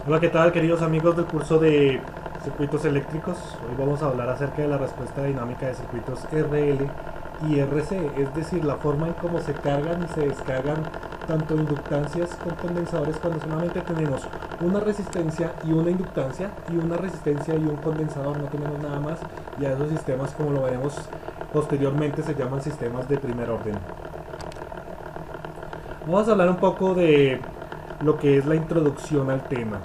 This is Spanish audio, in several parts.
Hola, ¿qué tal, queridos amigos del curso de circuitos eléctricos? Hoy vamos a hablar acerca de la respuesta dinámica de circuitos RL y RC, es decir, la forma en cómo se cargan y se descargan tanto inductancias con condensadores cuando solamente tenemos una resistencia y una inductancia, y una resistencia y un condensador, no tenemos nada más, y a esos sistemas, como lo veremos posteriormente, se llaman sistemas de primer orden. Vamos a hablar un poco de lo que es la introducción al tema.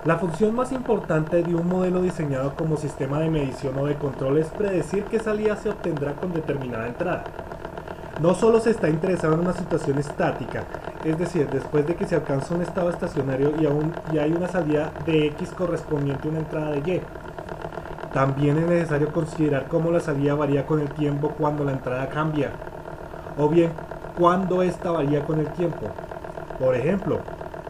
La función más importante de un modelo diseñado como sistema de medición o de control es predecir qué salida se obtendrá con determinada entrada. No solo se está interesado en una situación estática, es decir, después de que se alcanza un estado estacionario y hay una salida de X correspondiente a una entrada de Y. También es necesario considerar cómo la salida varía con el tiempo cuando la entrada cambia, o bien cuando esta varía con el tiempo. Por ejemplo,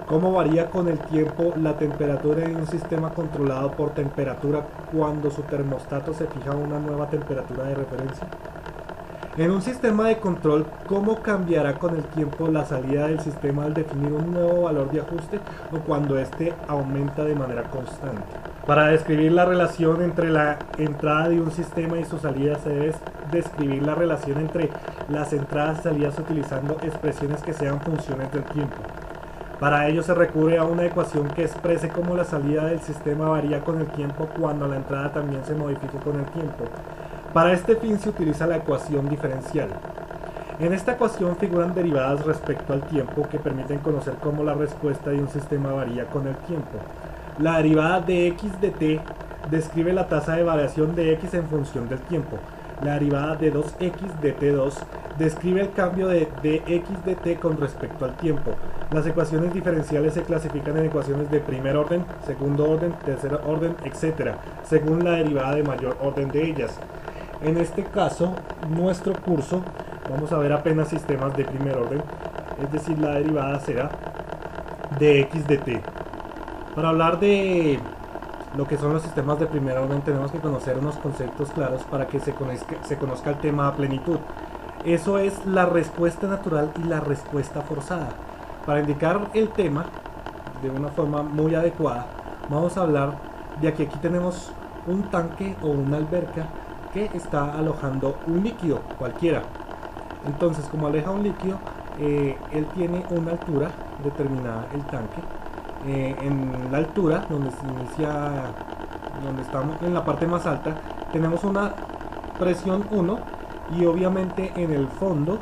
cómo varía con el tiempo la temperatura de un sistema controlado por temperatura cuando su termostato se fija a una nueva temperatura de referencia. En un sistema de control, ¿cómo cambiará con el tiempo la salida del sistema al definir un nuevo valor de ajuste o cuando éste aumenta de manera constante? Para describir la relación entre la entrada de un sistema y su salida se debe describir la relación entre las entradas y salidas utilizando expresiones que sean funciones del tiempo. Para ello se recurre a una ecuación que exprese cómo la salida del sistema varía con el tiempo cuando la entrada también se modifique con el tiempo. Para este fin se utiliza la ecuación diferencial. En esta ecuación figuran derivadas respecto al tiempo que permiten conocer cómo la respuesta de un sistema varía con el tiempo. La derivada de x de t describe la tasa de variación de x en función del tiempo. La derivada de 2x de t2 describe el cambio de dx de t con respecto al tiempo. Las ecuaciones diferenciales se clasifican en ecuaciones de primer orden, segundo orden, tercer orden, etc., según la derivada de mayor orden de ellas. En este caso, nuestro curso, vamos a ver apenas sistemas de primer orden, es decir, la derivada será de x de t. Para hablar de lo que son los sistemas de primer orden tenemos que conocer unos conceptos claros para que se conozca el tema a plenitud. Eso es la respuesta natural y la respuesta forzada. Para indicar el tema de una forma muy adecuada, vamos a hablar de que aquí tenemos un tanque o una alberca que está alojando un líquido cualquiera. Entonces, como aleja un líquido, él tiene una altura determinada, el tanque. En la altura donde se inicia, donde estamos en la parte más alta, tenemos una presión 1, y obviamente en el fondo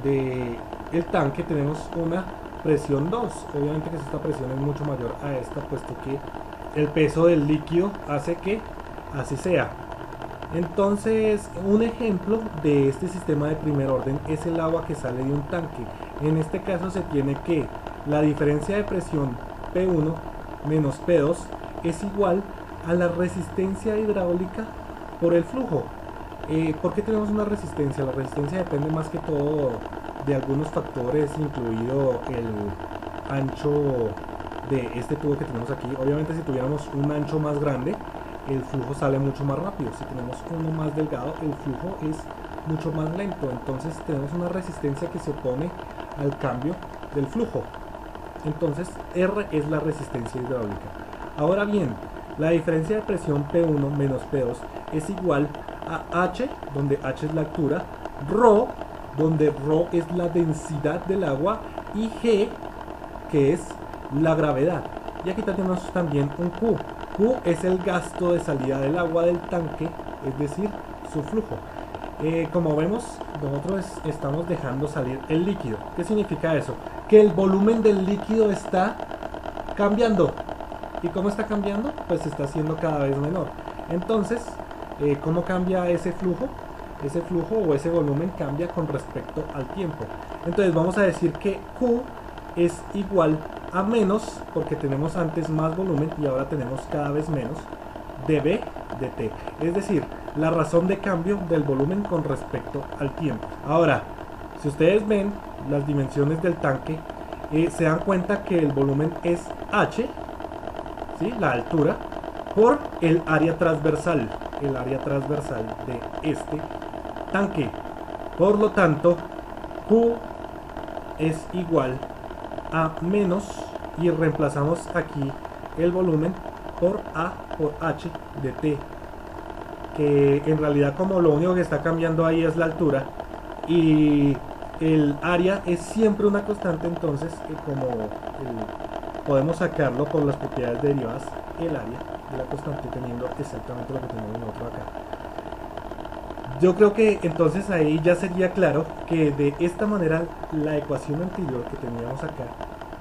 del tanque tenemos una presión 2. Obviamente que esta presión es mucho mayor a esta, puesto que el peso del líquido hace que así sea. Entonces, un ejemplo de este sistema de primer orden es el agua que sale de un tanque. En este caso se tiene que la diferencia de presión P1 menos P2 es igual a la resistencia hidráulica por el flujo. ¿Por qué tenemos una resistencia? La resistencia depende más que todo de algunos factores, incluido el ancho de este tubo que tenemos aquí. Obviamente, si tuviéramos un ancho más grande, el flujo sale mucho más rápido. Si tenemos uno más delgado, el flujo es mucho más lento. Entonces tenemos una resistencia que se opone al cambio del flujo. Entonces R es la resistencia hidráulica. Ahora bien, la diferencia de presión P1 menos P2 es igual a H, donde H es la altura, ρ, donde ρ es la densidad del agua, y G, que es la gravedad. Y aquí tenemos también un Q. Q es el gasto de salida del agua del tanque, es decir, su flujo. Como vemos, nosotros estamos dejando salir el líquido. ¿Qué significa eso? Que el volumen del líquido está cambiando. ¿Y cómo está cambiando? Pues se está haciendo cada vez menor. Entonces, ¿cómo cambia ese flujo? Ese flujo o ese volumen cambia con respecto al tiempo. Entonces vamos a decir que Q es igual a menos, porque tenemos antes más volumen y ahora tenemos cada vez menos, dB de T. Es decir, la razón de cambio del volumen con respecto al tiempo. Ahora, si ustedes ven las dimensiones del tanque, se dan cuenta que el volumen es H, ¿sí? La altura, por el área transversal de este tanque. Por lo tanto, Q es igual a menos, y reemplazamos aquí el volumen por A por H de T, que en realidad como lo único que está cambiando ahí es la altura y el área es siempre una constante, entonces podemos sacarlo por las propiedades derivadas, el área de la constante teniendo exactamente lo que tenemos nosotros acá. Yo creo que entonces ahí ya sería claro que de esta manera la ecuación anterior que teníamos acá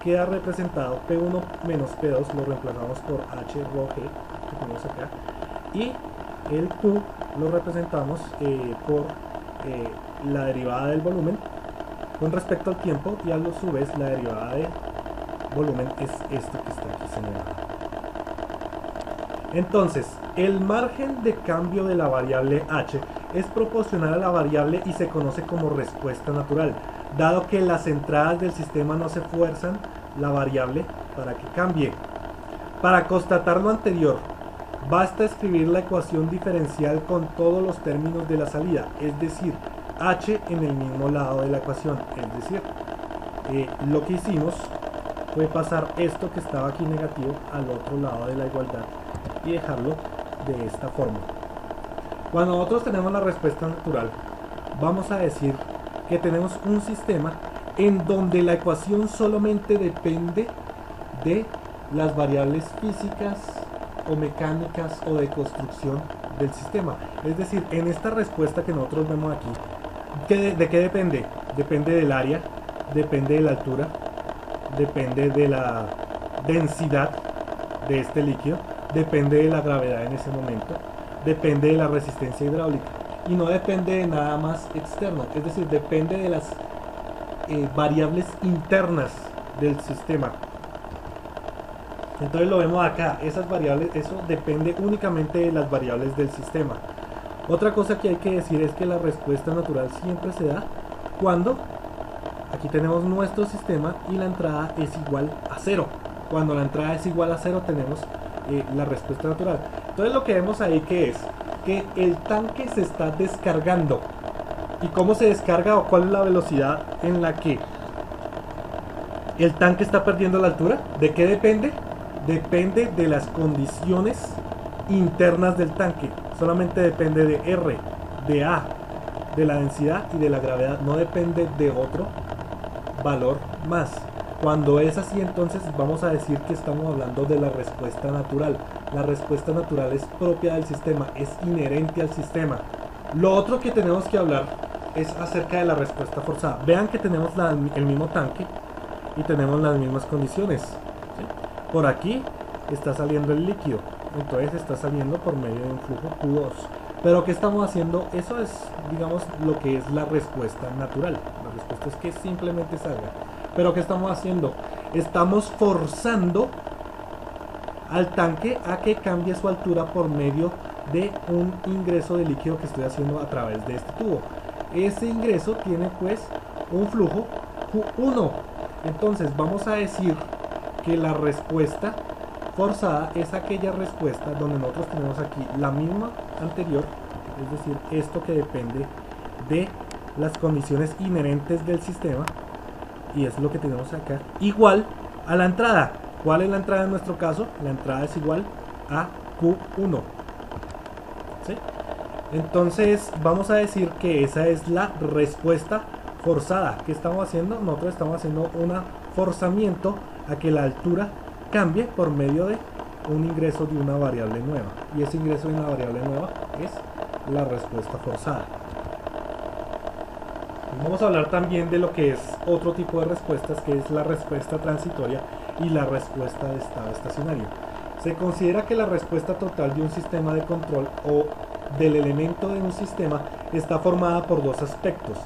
queda representado P1 menos P2, lo reemplazamos por H rho G que tenemos acá, y el Q lo representamos por la derivada del volumen con respecto al tiempo, y a su vez la derivada de volumen es esto que está aquí señalado. Entonces, el margen de cambio de la variable h es proporcional a la variable y se conoce como respuesta natural, dado que las entradas del sistema no se fuerzan la variable para que cambie. Para constatar lo anterior, basta escribir la ecuación diferencial con todos los términos de la salida, es decir, h en el mismo lado de la ecuación. Es decir, lo que hicimos fue pasar esto que estaba aquí negativo al otro lado de la igualdad y dejarlo de esta forma. Cuando nosotros tenemos la respuesta natural, vamos a decir que tenemos un sistema en donde la ecuación solamente depende de las variables físicas o mecánicas o de construcción del sistema. Es decir, en esta respuesta que nosotros vemos aquí, ¿de qué depende? Depende del área, depende de la altura, depende de la densidad de este líquido, depende de la gravedad en ese momento, depende de la resistencia hidráulica y no depende de nada más externo, es decir, depende de las variables internas del sistema. Entonces lo vemos acá, esas variables, eso depende únicamente de las variables del sistema. Otra cosa que hay que decir es que la respuesta natural siempre se da cuando aquí tenemos nuestro sistema y la entrada es igual a 0. Cuando la entrada es igual a 0 tenemos la respuesta natural. Entonces lo que vemos ahí que es que el tanque se está descargando. ¿Y cómo se descarga o cuál es la velocidad en la que el tanque está perdiendo la altura? ¿De qué depende? Depende de las condiciones internas del tanque. Solamente depende de R, de A, de la densidad y de la gravedad. No depende de otro valor más. Cuando es así, entonces vamos a decir que estamos hablando de la respuesta natural. La respuesta natural es propia del sistema, es inherente al sistema. Lo otro que tenemos que hablar es acerca de la respuesta forzada. Vean que tenemos el mismo tanque y tenemos las mismas condiciones, ¿sí? Por aquí está saliendo el líquido, entonces está saliendo por medio de un flujo Q2. Pero ¿qué estamos haciendo? Eso es, digamos, lo que es la respuesta natural. La respuesta es que simplemente salga. Pero ¿qué estamos haciendo? Estamos forzando al tanque a que cambie su altura por medio de un ingreso de líquido que estoy haciendo a través de este tubo. Ese ingreso tiene pues un flujo Q1. Entonces vamos a decir que la respuesta forzada es aquella respuesta donde nosotros tenemos aquí la misma anterior, es decir, esto que depende de las condiciones inherentes del sistema, y es lo que tenemos acá, igual a la entrada. ¿Cuál es la entrada en nuestro caso? La entrada es igual a Q1, ¿sí? Entonces vamos a decir que esa es la respuesta forzada. ¿Qué estamos haciendo? Nosotros estamos haciendo un forzamiento a que la altura cambie por medio de un ingreso de una variable nueva, y ese ingreso de una variable nueva es la respuesta forzada. Vamos a hablar también de lo que es otro tipo de respuestas, que es la respuesta transitoria y la respuesta de estado estacionario. Se considera que la respuesta total de un sistema de control o del elemento de un sistema está formada por dos aspectos: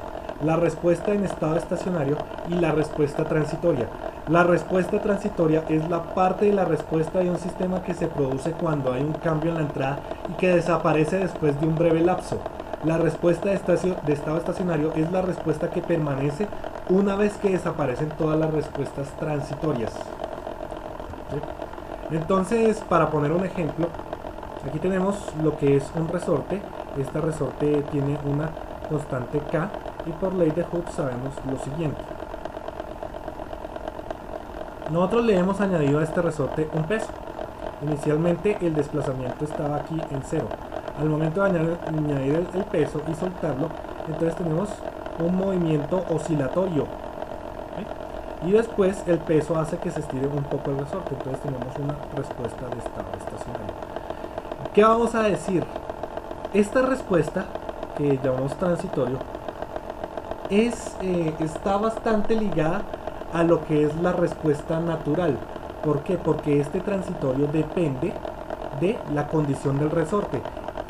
la respuesta en estado estacionario y la respuesta transitoria. La respuesta transitoria es la parte de la respuesta de un sistema que se produce cuando hay un cambio en la entrada y que desaparece después de un breve lapso. La respuesta de estado estacionario es la respuesta que permanece una vez que desaparecen todas las respuestas transitorias. ¿Sí? Entonces, para poner un ejemplo, aquí tenemos lo que es un resorte. Este resorte tiene una constante K y por ley de Hooke sabemos lo siguiente. Nosotros le hemos añadido a este resorte un peso. Inicialmente el desplazamiento estaba aquí en 0. Al momento de añadir el peso y soltarlo, entonces tenemos un movimiento oscilatorio, ¿sí? Y después el peso hace que se estire un poco el resorte, entonces tenemos una respuesta de estado estacionario. ¿Qué vamos a decir? Esta respuesta, que llamamos transitorio, está bastante ligada a lo que es la respuesta natural. ¿Por qué? Porque este transitorio depende de la condición del resorte.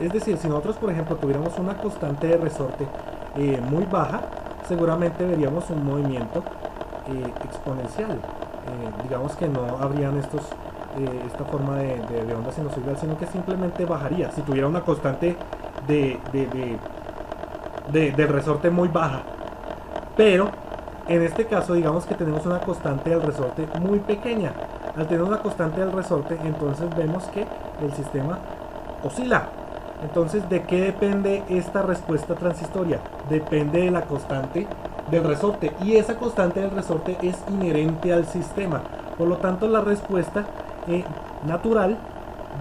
Es decir, si nosotros, por ejemplo, tuviéramos una constante de resorte muy baja, seguramente veríamos un movimiento exponencial. Digamos que no habrían esta forma de onda sinusoidal, sino que simplemente bajaría. Si tuviera una constante del resorte muy baja. Pero en este caso, digamos que tenemos una constante del resorte muy pequeña. Al tener una constante del resorte, entonces vemos que el sistema oscila. Entonces, ¿de qué depende esta respuesta transistoria? Depende de la constante del resorte, y esa constante del resorte es inherente al sistema. Por lo tanto, la respuesta natural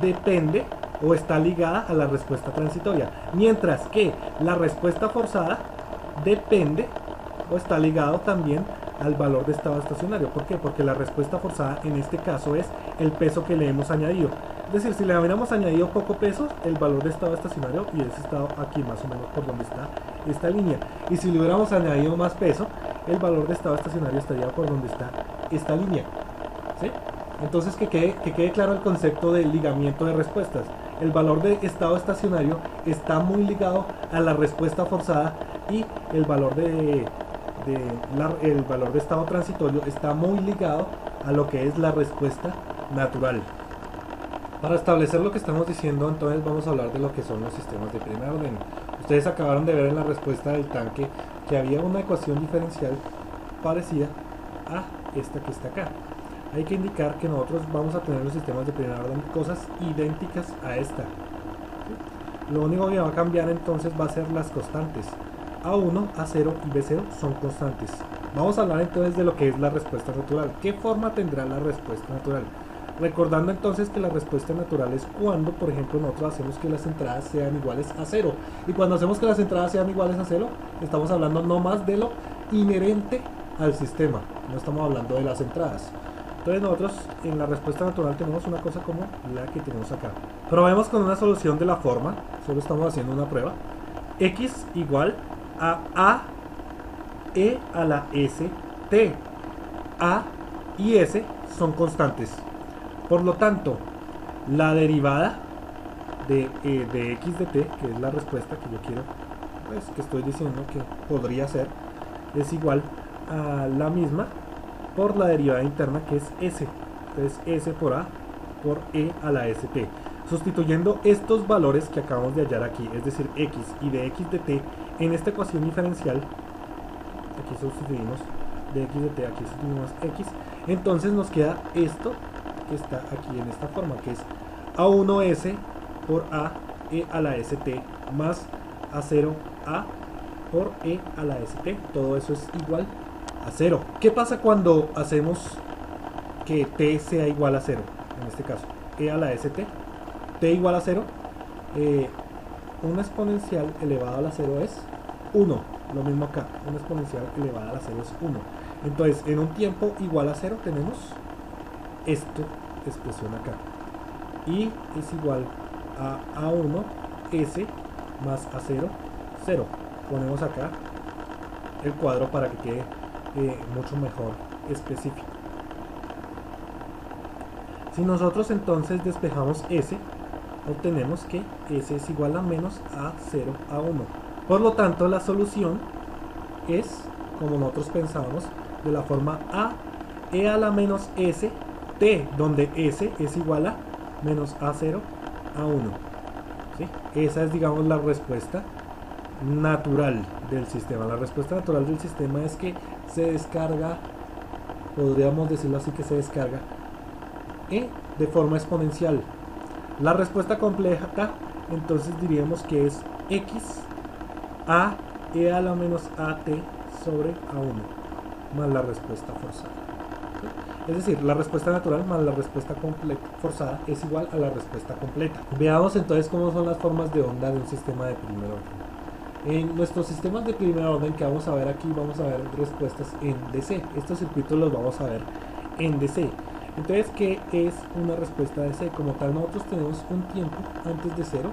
depende o está ligada a la respuesta transitoria, mientras que la respuesta forzada depende o está ligado también al valor de estado estacionario. ¿Por qué? Porque la respuesta forzada en este caso es el peso que le hemos añadido. Es decir, si le hubiéramos añadido poco peso, el valor de estado estacionario hubiese estado aquí más o menos por donde está esta línea. Y si le hubiéramos añadido más peso, el valor de estado estacionario estaría por donde está esta línea. ¿Sí? Entonces que quede claro el concepto de ligamiento de respuestas. El valor de estado estacionario está muy ligado a la respuesta forzada, y el valor de estado transitorio está muy ligado a lo que es la respuesta natural. Para establecer lo que estamos diciendo, entonces vamos a hablar de lo que son los sistemas de primer orden. Ustedes acabaron de ver en la respuesta del tanque que había una ecuación diferencial parecida a esta que está acá. Hay que indicar que nosotros vamos a tener los sistemas de primer orden cosas idénticas a esta. Lo único que va a cambiar entonces va a ser las constantes. A1, A0 y B0 son constantes. Vamos a hablar entonces de lo que es la respuesta natural. ¿Qué forma tendrá la respuesta natural? Recordando entonces que la respuesta natural es cuando, por ejemplo, nosotros hacemos que las entradas sean iguales a 0. Y cuando hacemos que las entradas sean iguales a 0, estamos hablando no más de lo inherente al sistema. No estamos hablando de las entradas. Entonces nosotros en la respuesta natural tenemos una cosa como la que tenemos acá. Probemos con una solución de la forma, solo estamos haciendo una prueba. X igual a e a la s t. A y s son constantes. Por lo tanto, la derivada de x de t, que es la respuesta que yo quiero, pues que estoy diciendo que podría ser, es igual a la misma por la derivada interna, que es s. Entonces s por a por e a la st. Sustituyendo estos valores que acabamos de hallar aquí, es decir, x y de x de t, en esta ecuación diferencial, aquí sustituimos de x de t, aquí sustituimos x, entonces nos queda esto que está aquí en esta forma, que es a1s por a e a la st más a0a por e a la st. Todo eso es igual a 0. ¿Qué pasa cuando hacemos que t sea igual a 0? En este caso, e a la st, t igual a 0, una exponencial elevada a la 0 es 1. Lo mismo acá, una exponencial elevada a la 0 es 1. Entonces, en un tiempo igual a 0 tenemos esta expresión acá. Y es igual a A1 S más A0 0. Ponemos acá el cuadro para que quede mucho mejor específico. Si nosotros entonces despejamos S, obtenemos que S es igual a menos A0 A1. Por lo tanto, la solución es, como nosotros pensábamos, de la forma A e a la menos S t, donde S es igual a menos A0 A1. ¿Sí? Esa es, digamos, la respuesta natural del sistema. La respuesta natural del sistema es que se descarga, podríamos decirlo así, que se descarga de forma exponencial. La respuesta compleja acá, entonces diríamos que es x a e a la menos at sobre a1 más la respuesta forzada. Es decir, la respuesta natural más la respuesta forzada es igual a la respuesta completa. Veamos entonces cómo son las formas de onda de un sistema de primer orden. En nuestros sistemas de primer orden que vamos a ver aquí, vamos a ver respuestas en DC. Estos circuitos los vamos a ver en DC. Entonces, ¿qué es una respuesta DC? Como tal, nosotros tenemos un tiempo antes de cero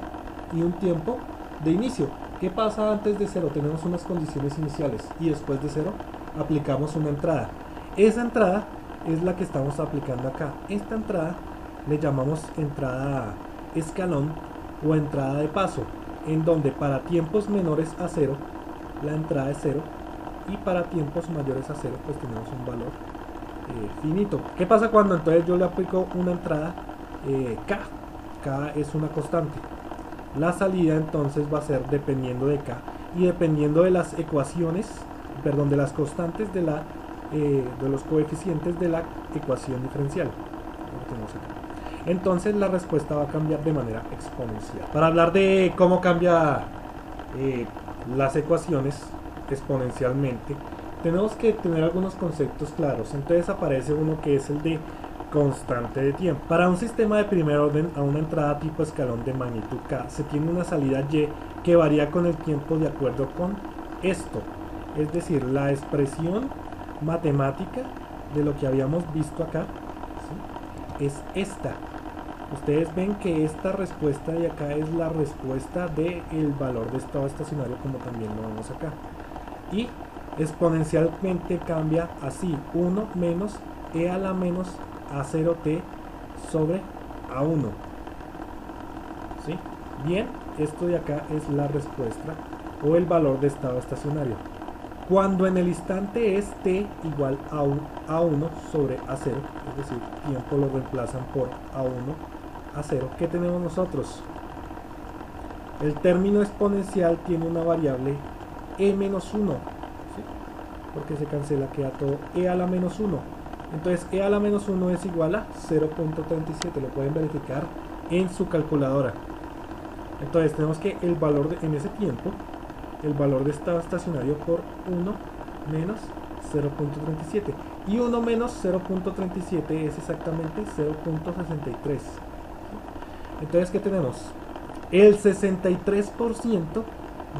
y un tiempo de inicio. ¿Qué pasa antes de cero? Tenemos unas condiciones iniciales y después de cero aplicamos una entrada. Esa entrada es la que estamos aplicando acá. Esta entrada le llamamos entrada escalón o entrada de paso, en donde para tiempos menores a cero la entrada es cero y para tiempos mayores a cero pues tenemos un valor finito. ¿Qué pasa cuando entonces yo le aplico una entrada K? K es una constante. La salida entonces va a ser dependiendo de K y dependiendo de las ecuaciones, perdón, de las constantes de los coeficientes de la ecuación diferencial. Entonces la respuesta va a cambiar de manera exponencial. Para hablar de cómo cambia las ecuaciones exponencialmente, tenemos que tener algunos conceptos claros. Entonces aparece uno que es el de constante de tiempo. Para un sistema de primer orden a una entrada tipo escalón de magnitud K se tiene una salida Y que varía con el tiempo de acuerdo con esto. Es decir, la expresión matemática de lo que habíamos visto acá, ¿sí?, es esta. Ustedes ven que esta respuesta de acá es la respuesta del valor de estado estacionario, como también lo vemos acá. Y exponencialmente cambia así: 1 menos e a la menos a0t sobre a1. ¿Sí? Bien, esto de acá es la respuesta o el valor de estado estacionario. Cuando en el instante es t igual a 1 sobre a0, es decir, tiempo lo reemplazan por a1, a0, ¿qué tenemos nosotros? El término exponencial tiene una variable e menos 1, ¿sí?, porque se cancela, queda todo e a la menos 1. Entonces e a la menos 1 es igual a 0.37, lo pueden verificar en su calculadora. Entonces tenemos que el valor en ese tiempo, el valor de estado estacionario por 1 menos 0.37, y 1 menos 0.37 es exactamente 0.63. Entonces, ¿qué tenemos? El 63%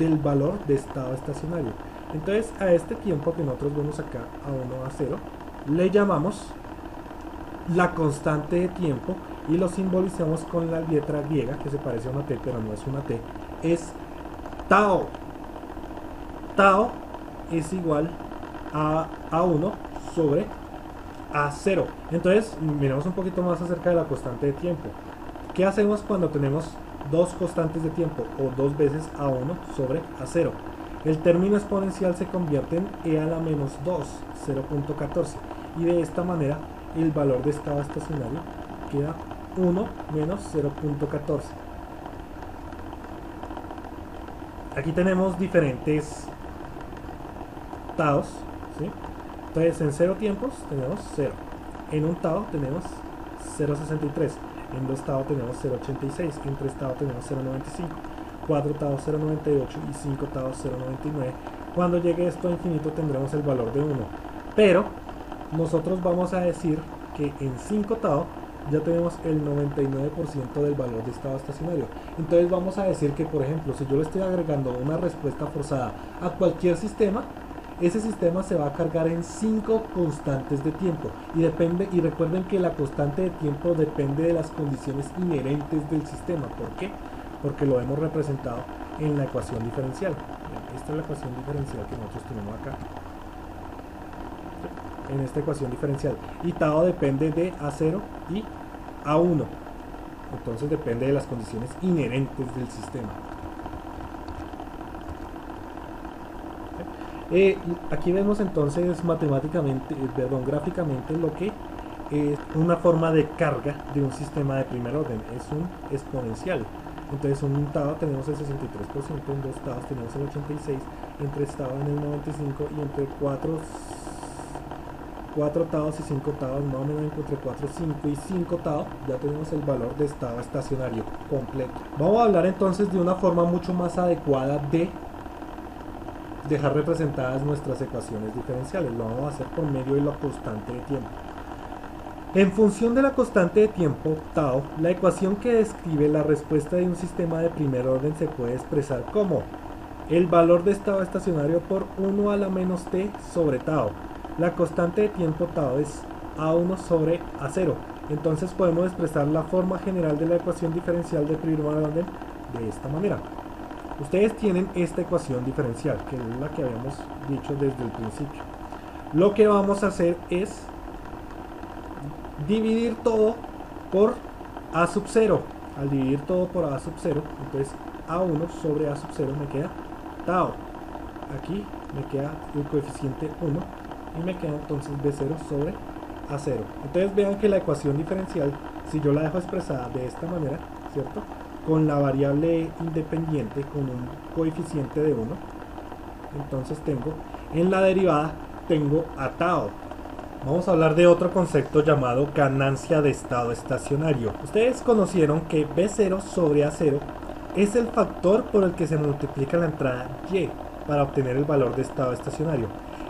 del valor de estado estacionario. Entonces, a este tiempo que nosotros vemos acá, a1, a 0, le llamamos la constante de tiempo y lo simbolizamos con la letra griega, que se parece a una T, pero no es una T, es tau. Tau es igual a 1 sobre a0. Entonces, miremos un poquito más acerca de la constante de tiempo. ¿Qué hacemos cuando tenemos dos constantes de tiempo o dos veces a1 sobre a0? El término exponencial se convierte en e a la menos 2, 0.14, y de esta manera el valor de estado estacionario queda 1 menos 0.14. Aquí tenemos diferentes taos, ¿sí? Entonces en 0 tiempos tenemos 0, en un tao tenemos 0.63, en 2 tao tenemos 0.86, en 3 tao tenemos 0.95, 4 taos 0.98 y 5 taos 0.99. Cuando llegue esto a infinito tendremos el valor de 1, pero nosotros vamos a decir que en 5 tao ya tenemos el 99% del valor de estado estacionario. Entonces vamos a decir que, por ejemplo, si yo le estoy agregando una respuesta forzada a cualquier sistema, ese sistema se va a cargar en 5 constantes de tiempo, y recuerden que la constante de tiempo depende de las condiciones inherentes del sistema. ¿Por qué? Porque lo hemos representado en la ecuación diferencial. Esta es la ecuación diferencial que nosotros tenemos acá, en esta ecuación diferencial, y tau depende de a0 y a1, entonces depende de las condiciones inherentes del sistema. Aquí vemos entonces matemáticamente, gráficamente, lo que es una forma de carga de un sistema de primer orden. Es un exponencial. Entonces en un tau tenemos el 63%, en 2 taos tenemos el 86%, en 3 taos en el 95%, y entre 4 taos y 5 taos, más o menos entre 4, 5 y 5 taos, ya tenemos el valor de estado estacionario completo. Vamos a hablar entonces de una forma mucho más adecuada de dejar representadas nuestras ecuaciones diferenciales. Lo vamos a hacer por medio de la constante de tiempo. En función de la constante de tiempo, tau, la ecuación que describe la respuesta de un sistema de primer orden se puede expresar como el valor de estado estacionario por 1 a la menos t sobre tau. La constante de tiempo tau es a1 sobre a0. Entonces podemos expresar la forma general de la ecuación diferencial de primer orden de esta manera. Ustedes tienen esta ecuación diferencial, que es la que habíamos dicho desde el principio. Lo que vamos a hacer es dividir todo por a sub 0. Al dividir todo por a sub 0, entonces a1 sobre a sub 0 me queda tau. Aquí me queda el coeficiente 1 y me queda entonces b0 sobre a0. Entonces vean que la ecuación diferencial, si yo la dejo expresada de esta manera, ¿cierto? Con la variable independiente, con un coeficiente de 1, entonces tengo, en la derivada, tengo a tau. Vamos a hablar de otro concepto llamado ganancia de estado estacionario. Ustedes conocieron que B0 sobre A0 es el factor por el que se multiplica la entrada Y para obtener el valor de estado estacionario.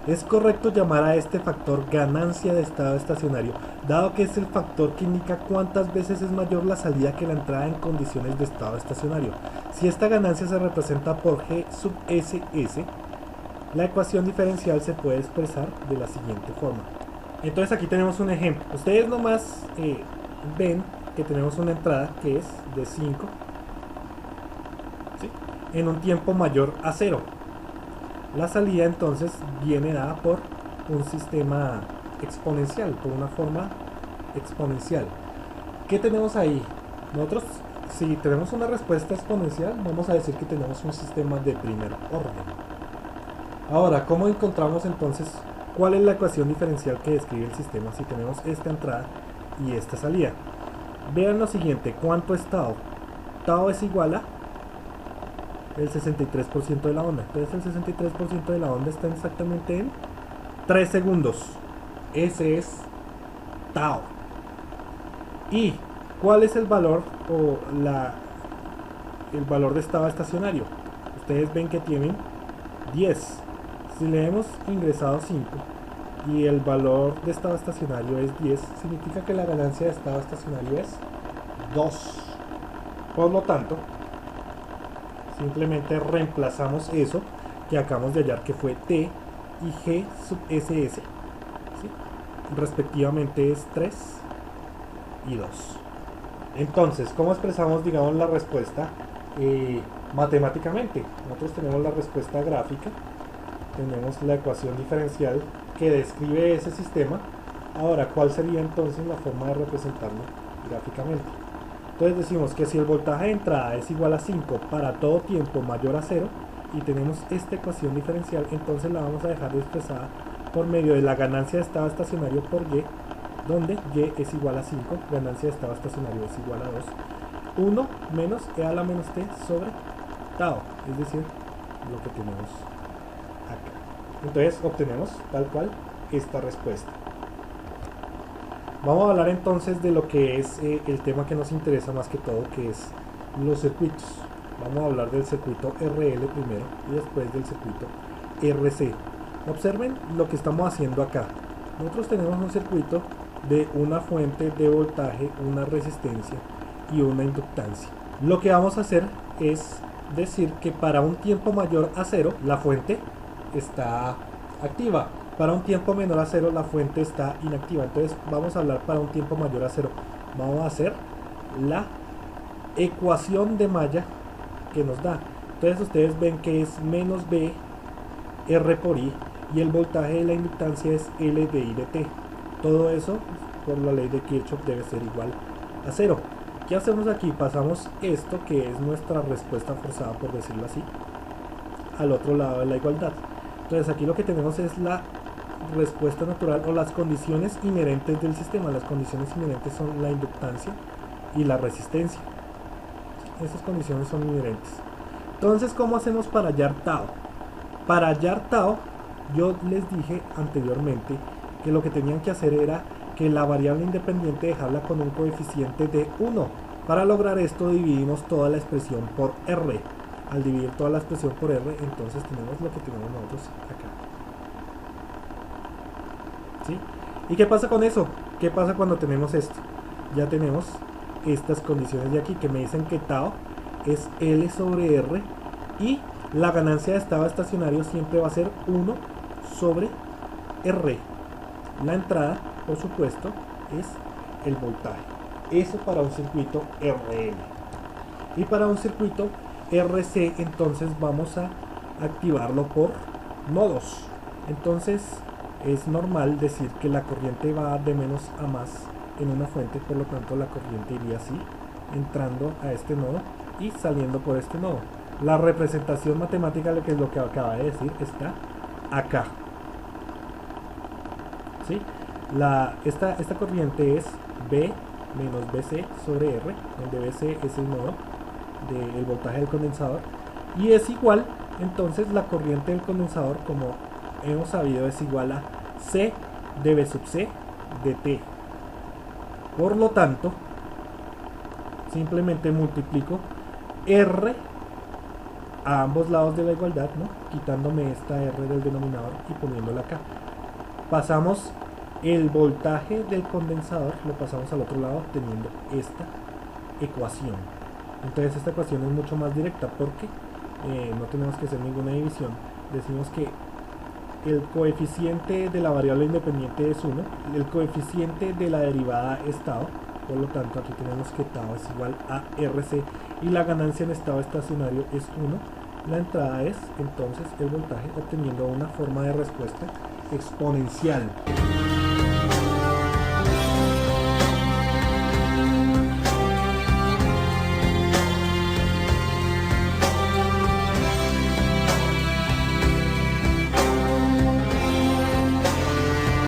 Es correcto llamar a este factor ganancia de estado estacionario, dado que es el factor que indica cuántas veces es mayor la salida que la entrada en condiciones de estado estacionario. Si esta ganancia se representa por G sub SS, la ecuación diferencial se puede expresar de la siguiente forma. Entonces aquí tenemos un ejemplo. Ustedes nomás ven que tenemos una entrada que es de 5, ¿sí?, en un tiempo mayor a 0. La salida entonces viene dada por un sistema exponencial, por una forma exponencial. ¿Qué tenemos ahí? Nosotros, si tenemos una respuesta exponencial, vamos a decir que tenemos un sistema de primer orden. Ahora, ¿cómo encontramos entonces cuál es la ecuación diferencial que describe el sistema si tenemos esta entrada y esta salida? Vean lo siguiente, ¿cuánto es tau? Tau es igual a el 63% de la onda. Entonces el 63% de la onda está exactamente en 3 segundos. Ese es tau. ¿Y cuál es el valor o el valor de estado estacionario? Ustedes ven que tienen 10. Si le hemos ingresado 5 y el valor de estado estacionario es 10, significa que la ganancia de estado estacionario es 2. Por lo tanto, simplemente reemplazamos eso que acabamos de hallar que fue T y G sub SS, ¿sí?, respectivamente es 3 y 2. Entonces, ¿cómo expresamos, digamos, la respuesta matemáticamente? Nosotros tenemos la respuesta gráfica, tenemos la ecuación diferencial que describe ese sistema. Ahora, ¿cuál sería entonces la forma de representarlo gráficamente? Entonces decimos que si el voltaje de entrada es igual a 5 para todo tiempo mayor a 0 y tenemos esta ecuación diferencial, entonces la vamos a dejar expresada por medio de la ganancia de estado estacionario por Y, donde Y es igual a 5, ganancia de estado estacionario es igual a 2, 1 menos E a la menos T sobre tau, es decir, lo que tenemos acá. Entonces obtenemos tal cual esta respuesta. Vamos a hablar entonces de lo que es el tema que nos interesa más que todo, que es los circuitos. Vamos a hablar del circuito RL primero y después del circuito RC. Observen lo que estamos haciendo acá. Nosotros tenemos un circuito de una fuente de voltaje, una resistencia y una inductancia. Lo que vamos a hacer es decir que para un tiempo mayor a 0 la fuente está activa. Para un tiempo menor a 0 la fuente está inactiva. Entonces vamos a hablar para un tiempo mayor a 0. Vamos a hacer la ecuación de malla que nos da. Entonces ustedes ven que es menos B R por I y el voltaje de la inductancia es L de I de T. Todo eso por la ley de Kirchhoff debe ser igual a 0. ¿Qué hacemos aquí? Pasamos esto, que es nuestra respuesta forzada, por decirlo así, al otro lado de la igualdad. Entonces aquí lo que tenemos es la respuesta natural o las condiciones inherentes del sistema. Las condiciones inherentes son la inductancia y la resistencia. Esas condiciones son inherentes. Entonces, ¿cómo hacemos para hallar tau? Para hallar tau, yo les dije anteriormente que lo que tenían que hacer era que la variable independiente dejarla con un coeficiente de 1. Para lograr esto dividimos toda la expresión por R. Al dividir toda la expresión por R, entonces tenemos lo que tenemos nosotros acá. ¿Sí? ¿Y qué pasa con eso? ¿Qué pasa cuando tenemos esto? Ya tenemos estas condiciones de aquí que me dicen que tau es L sobre R y la ganancia de estado estacionario siempre va a ser 1 sobre R. La entrada, por supuesto, es el voltaje. Eso para un circuito RL. Y para un circuito RC, entonces vamos a activarlo por nodos. Entonces es normal decir que la corriente va de menos a más en una fuente, por lo tanto la corriente iría así, entrando a este nodo y saliendo por este nodo. La representación matemática, que es lo que acaba de decir, está acá. ¿Sí? Esta corriente es B menos BC sobre R, donde BC es el nodo del voltaje del condensador, y es igual, entonces la corriente del condensador, como hemos sabido, es igual a C de B sub C de T. Por lo tanto, simplemente multiplico R a ambos lados de la igualdad, ¿no? Quitándome esta R del denominador y poniéndola acá. Pasamos el voltaje del condensador, lo pasamos al otro lado teniendo esta ecuación. Entonces esta ecuación es mucho más directa porque no tenemos que hacer ninguna división. Decimos que el coeficiente de la variable independiente es 1, el coeficiente de la derivada es tau, por lo tanto aquí tenemos que tau es igual a RC y la ganancia en estado estacionario es 1. La entrada es entonces el voltaje, obteniendo una forma de respuesta exponencial.